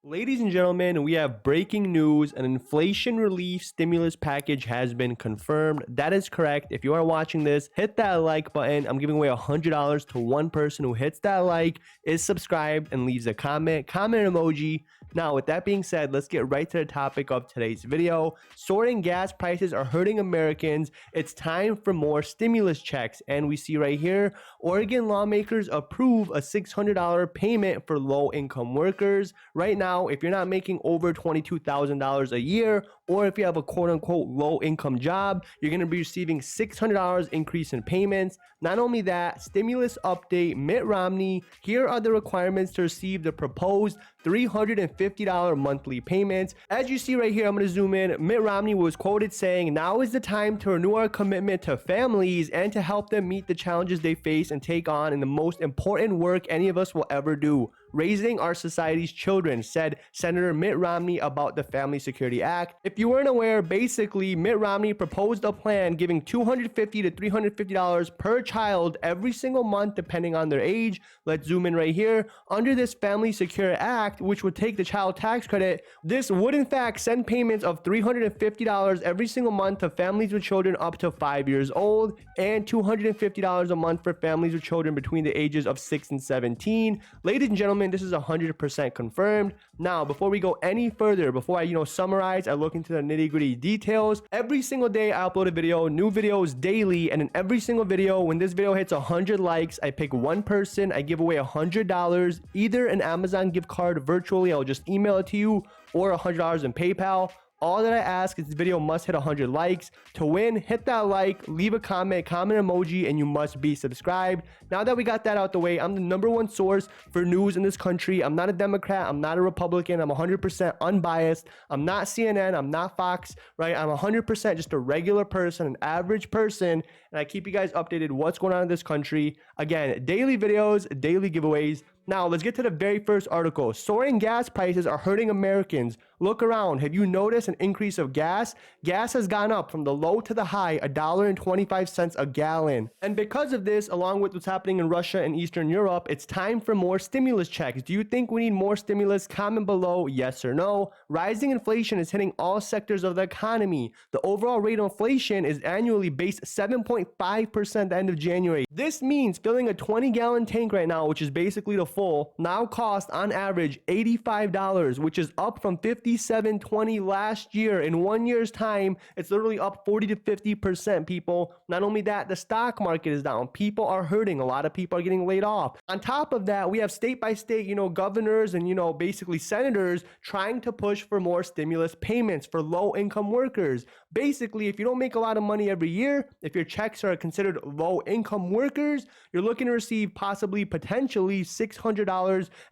Ladies and gentlemen, we have breaking news. An inflation relief stimulus package has been confirmed. That is correct. If you are watching this, hit that like button. I'm giving away $100 to one person who hits that like, is subscribed, and leaves a comment emoji. Now, with that being said, let's get right to the topic of today's video. Soaring gas prices are hurting Americans. It's time for more stimulus checks. And we see right here, Oregon lawmakers approve a $600 payment for low-income workers. Right now, if you're not making over $22,000 a year, or if you have a quote-unquote low-income job, you're going to be receiving $600 increase in payments. Not only that, stimulus update, Mitt Romney, here are the requirements to receive the proposed $350 monthly payments. As you see right here, I'm going to zoom in. Mitt Romney was quoted saying, "Now is the time to renew our commitment to families and to help them meet the challenges they face and take on in the most important work any of us will ever do, raising our society's children," said Senator Mitt Romney about the Family Security Act. If you weren't aware, basically, Mitt Romney proposed a plan giving $250 to $350 per child every single month, depending on their age. Let's zoom in right here. Under this Family Security Act, which would take the child tax credit, this would in fact send payments of $350 every single month to families with children up to 5 years old, and $250 a month for families with children between the ages of 6 and 17. Ladies and gentlemen, this is 100% confirmed. Now, before we go any further, before I summarize, I look into the nitty-gritty details. Every single day I upload a video, new videos daily, and in every single video, when this video hits 100 likes, I pick one person, I give away $100, either an Amazon gift card virtually, I'll just email it to you, or $100 in PayPal. All that I ask is this video must hit 100 likes. To win, hit that like, leave a comment emoji, and you must be subscribed. Now that we got that out the way, I'm the #1 source for news in this country. I'm not a Democrat, I'm not a Republican, I'm 100% unbiased. I'm not CNN, I'm not Fox, right? I'm 100% just a regular person, an average person, and I keep you guys updated what's going on in this country. Again, daily videos, daily giveaways. Now, let's get to the very first article. Soaring gas prices are hurting Americans. Look around. Have you noticed an increase of gas? Gas has gone up from the low to the high, $1.25 a gallon. And because of this, along with what's happening in Russia and Eastern Europe, it's time for more stimulus checks. Do you think we need more stimulus? Comment below, yes or no. Rising inflation is hitting all sectors of the economy. The overall rate of inflation is annually based 7.5% at the end of January. This means filling a 20-gallon tank right now, which is basically the full, now costs on average $85, which is up from $57.20 last year. In 1 year's time, it's literally up 40 to 50%, people. Not only that, the stock market is down. People are hurting. A lot of people are getting laid off. On top of that, we have state by state, governors and, basically senators trying to push for more stimulus payments for low-income workers. Basically, if you don't make a lot of money every year, if your checks are considered low-income workers, you're looking to receive potentially $600.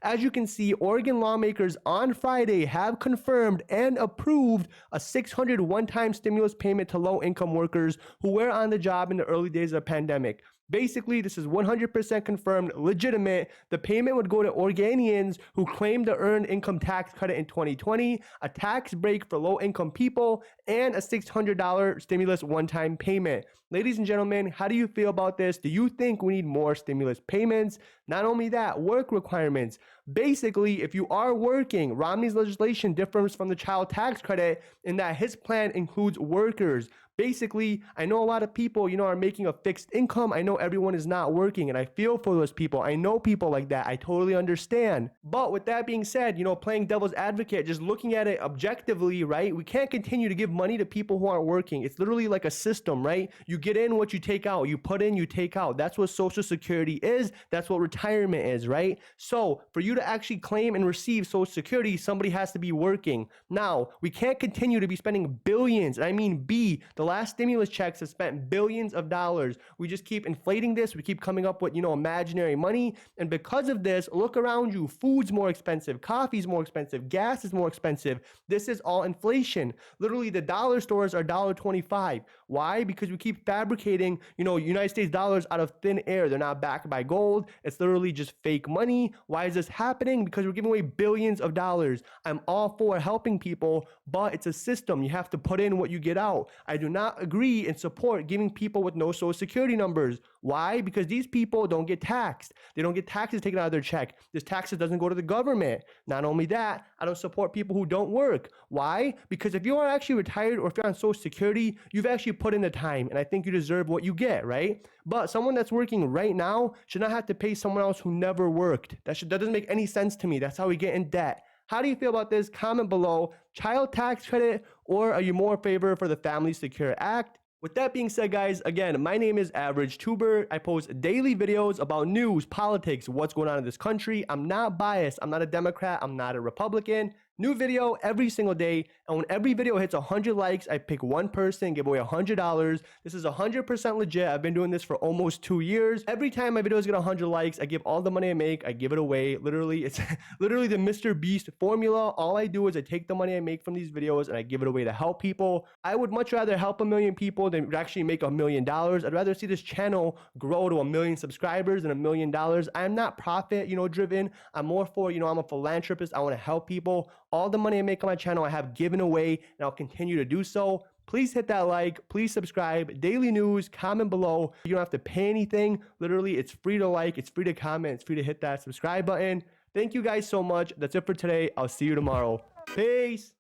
As you can see, Oregon lawmakers on Friday have confirmed and approved a $600 one-time stimulus payment to low-income workers who were on the job in the early days of the pandemic. Basically, this is 100% confirmed, legitimate. The payment would go to Oregonians who claimed the earned income tax credit in 2020, a tax break for low-income people, and a $600 stimulus one-time payment. Ladies and gentlemen, how do you feel about this? Do you think we need more stimulus payments? Not only that, work requirements. Basically, if you are working, Romney's legislation differs from the child tax credit in that his plan includes workers. Basically, I know a lot of people, are making a fixed income. I know everyone is not working, and I feel for those people. I know people like that. I totally understand. But with that being said, playing devil's advocate, just looking at it objectively, right? We can't continue to give money to people who aren't working. It's literally like a system, right? You get in what you take out. You put in, you take out. That's what Social Security is. That's what retirement is, right? So for you to actually claim and receive Social Security, somebody has to be working. Now, we can't continue to be spending billions, and I mean the last stimulus checks have spent billions of dollars. We just keep inflating this. We keep coming up with, imaginary money. And because of this, look around you. Food's more expensive. Coffee's more expensive. Gas is more expensive. This is all inflation. Literally, the dollar stores are $1.25. Why? Because we keep fabricating, United States dollars out of thin air. They're not backed by gold. It's literally just fake money. Why is this happening? Because we're giving away billions of dollars. I'm all for helping people, but it's a system. You have to put in what you get out. I do not not agree and support giving people with no social security numbers. Why? Because these people don't get taxed. They don't get taxes taken out of their check. This taxes doesn't go to the government. Not only that, I don't support people who don't work. Why? Because if you are actually retired or if you're on social security, you've actually put in the time, and I think you deserve what you get, right? But someone that's working right now should not have to pay someone else who never worked. That doesn't make any sense to me. That's how we get in debt. How do you feel about this? Comment below. Child tax credit, or are you more in favor for the Family Secure Act? With that being said, guys, again, my name is Average Tuber. I post daily videos about news, politics, what's going on in this country. I'm not biased. I'm not a Democrat. I'm not a Republican. New video every single day. And when every video hits 100 likes, I pick one person, give away $100. This is 100% legit. I've been doing this for almost 2 years. Every time my videos get 100 likes, I give all the money I make, I give it away. Literally, it's literally the Mr. Beast formula. All I do is I take the money I make from these videos and I give it away to help people. I would much rather help 1 million people than actually make $1 million. I'd rather see this channel grow to 1 million subscribers than $1 million. I'm not profit, driven. I'm more for, I'm a philanthropist. I want to help people. All the money I make on my channel, I have given away, and I'll continue to do so. Please hit that like, please subscribe, daily news, comment below. You don't have to pay anything. Literally, it's free to like, it's free to comment, it's free to hit that subscribe button. Thank you guys so much. That's it for today. I'll see you tomorrow. Peace.